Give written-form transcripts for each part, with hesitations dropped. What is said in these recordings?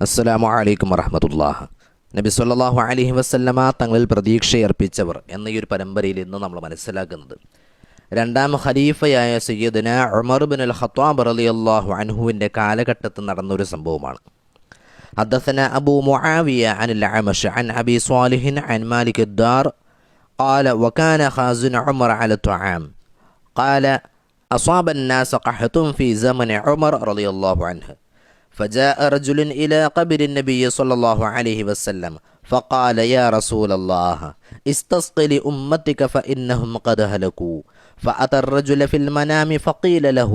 അസ്സലാമു അലൈക്കും വറഹ്മത്തുള്ളാഹി. നബി സല്ലല്ലാഹു അലൈഹി വസല്ലമ തങ്ങളിൽ പ്രതീക്ഷയർപ്പിച്ചവർ എന്ന ഈ ഒരു പരമ്പരയിൽ ഇന്ന് നമ്മൾ മനസ്സിലാക്കുന്നത് രണ്ടാം ഖലീഫയായ സയ്യിദുന ഉമർ ഇബ്നുൽ ഖത്താബ് റളിയല്ലാഹു അൻഹുവിൻ്റെ കാലഘട്ടത്തിൽ നടന്നൊരു സംഭവമാണ്. ഹദ്ദസന അബൂ മുആവിയ അനിൽ അഅമശ് അൻ അബി സ്വാലിഹിൻ അൻ മാലിക് الدار قال وكان خازن عمر على الطعام قال أصاب الناس قحط في زمن عمر رضي الله عنه فجاء رجل إلى قبر النبي صلى الله عليه وسلم فقال يا رسول الله استسق لأمتك فإنهم قد هلكوا فأتى الرجل في المنام فقيل له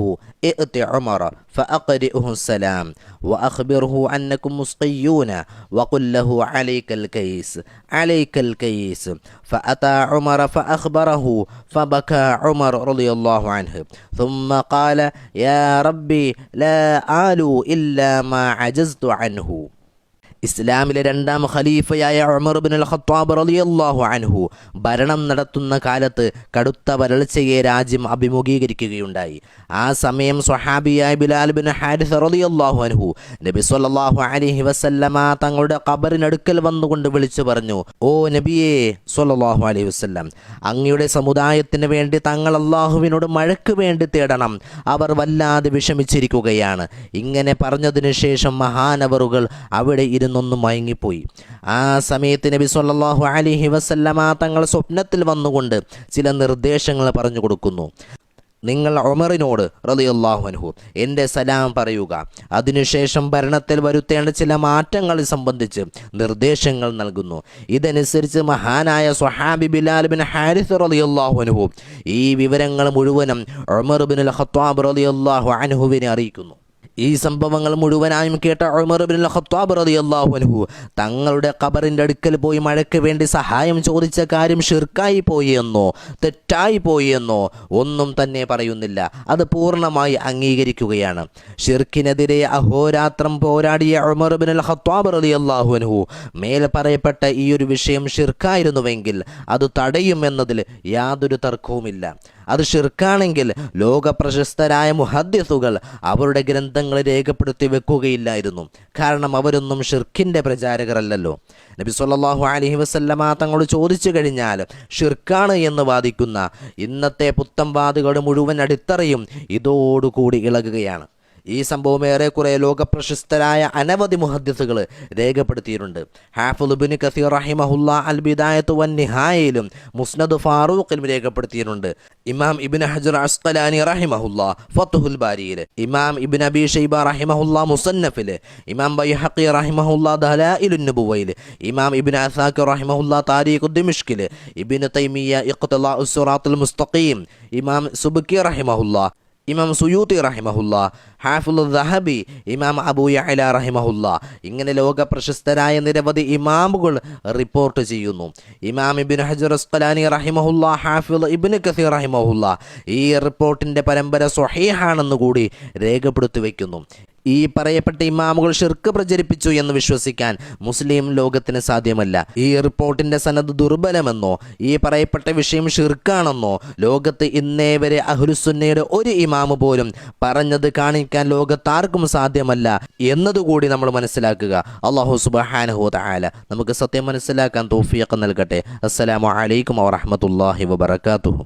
ائت عمر فأقرئه السلام وأخبره أنكم مسقيون وقل له عليك الكيس فأتى عمر فأخبره فبكى عمر رضي الله عنه ثم قال يا ربي لا آلو إلا ما عجزت عنه. ഇസ്ലാമിലെ രണ്ടാം ഖലീഫയായ ഉമർ ഇബ്നുൽ ഖത്താബ് റളിയല്ലാഹു അൻഹു ഭരണം നടത്തുന്ന കാലത്ത് കടുത്ത വരൾച്ചയെ രാജ്യം അഭിമുഖീകരിക്കുകയുണ്ടായി. ആ സമയം സ്വഹാബിയായ ബിലാൽ ബിൻ ഹാരിസ് റളിയല്ലാഹു അൻഹു നബി സ്വല്ലല്ലാഹു അലൈഹി വസല്ലമ തങ്ങളുടെ ഖബറിനടുക്കൽ വന്നുകൊണ്ട് വിളിച്ചു പറഞ്ഞു, ഓ നബിയേ സ്വല്ലല്ലാഹു അലൈഹി വസല്ലം, അങ്ങയുടെ സമുദായത്തിന് വേണ്ടി തങ്ങൾ അല്ലാഹുവിനോട് മഴയ്ക്ക് വേണ്ടി തേടണം, അവർ വല്ലാതെ വിഷമിച്ചിരിക്കുകയാണ്. ഇങ്ങനെ പറഞ്ഞതിനു ശേഷം മഹാനവറുകൾ അവിടെ ഇരുന്നൊന്ന് മയങ്ങിപ്പോയി. ആ സമയത്ത് നബി സല്ലല്ലാഹു അലൈഹി വസല്ലമ തങ്ങൾ സ്വപ്നത്തിൽ വന്നുകൊണ്ട് ചില നിർദ്ദേശങ്ങൾ പറഞ്ഞു കൊടുക്കുന്നു. നിങ്ങൾ ഉമറിനോട് റളിയല്ലാഹു അൻഹു എൻ്റെ സലാം പറയുക, അതിനുശേഷം ഭരണത്തിൽ വരുത്തേണ്ട ചില മാറ്റങ്ങൾ സംബന്ധിച്ച് നിർദ്ദേശങ്ങൾ നൽകുന്നു. ഇതനുസരിച്ച് മഹാനായ സ്വഹാബി ബിലാൽ ബിൻ ഹാരിസ് റളിയല്ലാഹു അൻഹു ഈ വിവരങ്ങൾ മുഴുവനും ഉമർ ഇബ്നുൽ ഖത്താബ് റളിയല്ലാഹു അൻഹുവിനെ അറിയിക്കുന്നു. ഈ സംഭവങ്ങൾ മുഴുവനായും കേട്ട ഉമർ ഇബ്നുൽ ഖത്താബ് റളിയല്ലാഹു അൻഹു തങ്ങളുടെ ഖബറിൻ്റെ അടുക്കൽ പോയി മഴയ്ക്ക് വേണ്ടി സഹായം ചോദിച്ച കാര്യം ഷിർക്കായി പോയി എന്നോ തെറ്റായി പോയി എന്നോ ഒന്നും തന്നെ പറയുന്നില്ല. അത് പൂർണ്ണമായി അംഗീകരിക്കുകയാണ്. ഷിർക്കിനെതിരെ അഹോരാത്രം പോരാടിയ ഉമർ ഇബ്നുൽ ഖത്താബ് റളിയല്ലാഹു അൻഹു മേൽ പറയപ്പെട്ട ഈ ഒരു വിഷയം ഷിർക്കായിരുന്നുവെങ്കിൽ അത് തടയുമെന്നതിൽ യാതൊരു തർക്കവുമില്ല. അത് ഷിർക്കാണെങ്കിൽ ലോകപ്രശസ്തരായ മുഹദ്ദിസുകൾ അവരുടെ ഗ്രന്ഥങ്ങൾ രേഖപ്പെടുത്തി വെക്കുകയില്ലായിരുന്നു. കാരണം അവരൊന്നും ഷിർക്കിൻ്റെ പ്രചാരകരല്ലല്ലോ. നബി സല്ലല്ലാഹു അലൈഹി വസല്ലമ തങ്ങളോട് ചോദിച്ചു കഴിഞ്ഞാൽ ഷിർക്കാണ് എന്ന് വാദിക്കുന്ന ഇന്നത്തെ പുത്തംവാദികളുടെ മുഴുവൻ അടിത്തറയും ഇതോടുകൂടി ഇളകുകയാണ്. ഈ സംഭവം ഏറെക്കുറെ ലോകപ്രശസ്തരായ അനവധി മുഹദ്ദിസുകൾ രേഖപ്പെടുത്തിയിട്ടുണ്ട്. ഹാഫിദ് ഇബ്നു കസീർ റഹിമഹുല്ലാ അൽ ബിദായത്ത് വൻ നിഹായയിലും മുസ്നദ് ഫാറൂഖിലും രേഖപ്പെടുത്തിയിട്ടുണ്ട്. ഇമാം ഇബ്നു ഹജർ അസ്ഖലാനി റഹിമഹുല്ലാ ഫത്ഹുൽ ബാരിയിൽ, ഇമാം ഇബ്നു അബീ ഷൈബ റഹിമഹുല്ലാ മുസന്നഫിൽ, ഇമാം ബൈഹഖി റഹിമഹുല്ലാ ദലായിലുൻ നുബുവയിൽ, ഇമാം ഇബ്നു അസാകിർ റഹിമഹുല്ലാ താരീഖു ദിമിഷ്കിൽ, ഇബ്നു തൈമിയ്യ ഇഖ്തിലാഉസ് സിറാത്തുൽ മുസ്തഖീം, ഇമാം സുബ്കി റഹിമഹുല്ലാ, ഇമാം സുയൂത്തി റഹിമഹുല്ലാ, ഹാഫിദ് ദഹബി, ഇമാം അബൂ യഅല റഹിമഹുല്ലാ, ഇങ്ങനെ ലോക പ്രശസ്തരായ നിരവധി ഇമാമുകൾ റിപ്പോർട്ട് ചെയ്യുന്നു. ഇമാം ഇബ്നു ഹജർ അസ്ഖലാനി റഹിമഹുല്ലാ, ഹാഫിദ് ഇബ്നു കസീർ റഹിമഹുല്ലാ ഈ റിപ്പോർട്ടിൻ്റെ പരമ്പര സ്വഹീഹാണെന്ന് കൂടി രേഖപ്പെടുത്തി വയ്ക്കുന്നു. ഈ പറയപ്പെട്ട ഇമാമുകൾ ഷിർക്ക് പ്രചരിപ്പിച്ചു എന്ന് വിശ്വസിക്കാൻ മുസ്ലിം ലോകത്തിന് സാധ്യമല്ല. ഈ റിപ്പോർട്ടിൻ്റെ സനദ് ദുർബലമെന്നോ ഈ പറയപ്പെട്ട വിഷയം ഷിർക്കാണെന്നോ ലോകത്ത് ഇന്നേ വരെ അഹ്ലുസുന്നയുടെ ഒരു ഇമാമ് പോലും പറഞ്ഞത് കാണിക്കാൻ ലോകത്താർക്കും സാധ്യമല്ല എന്നതുകൂടി നമ്മൾ മനസ്സിലാക്കുക. അല്ലാഹു സുബ്ഹാനഹു വ തആല നമുക്ക് സത്യം മനസ്സിലാക്കാൻ തൗഫീഖ് നൽകട്ടെ. അസ്സലാമു അലൈക്കും വറഹ്മത്തുള്ളാഹി വബറകാതുഹു.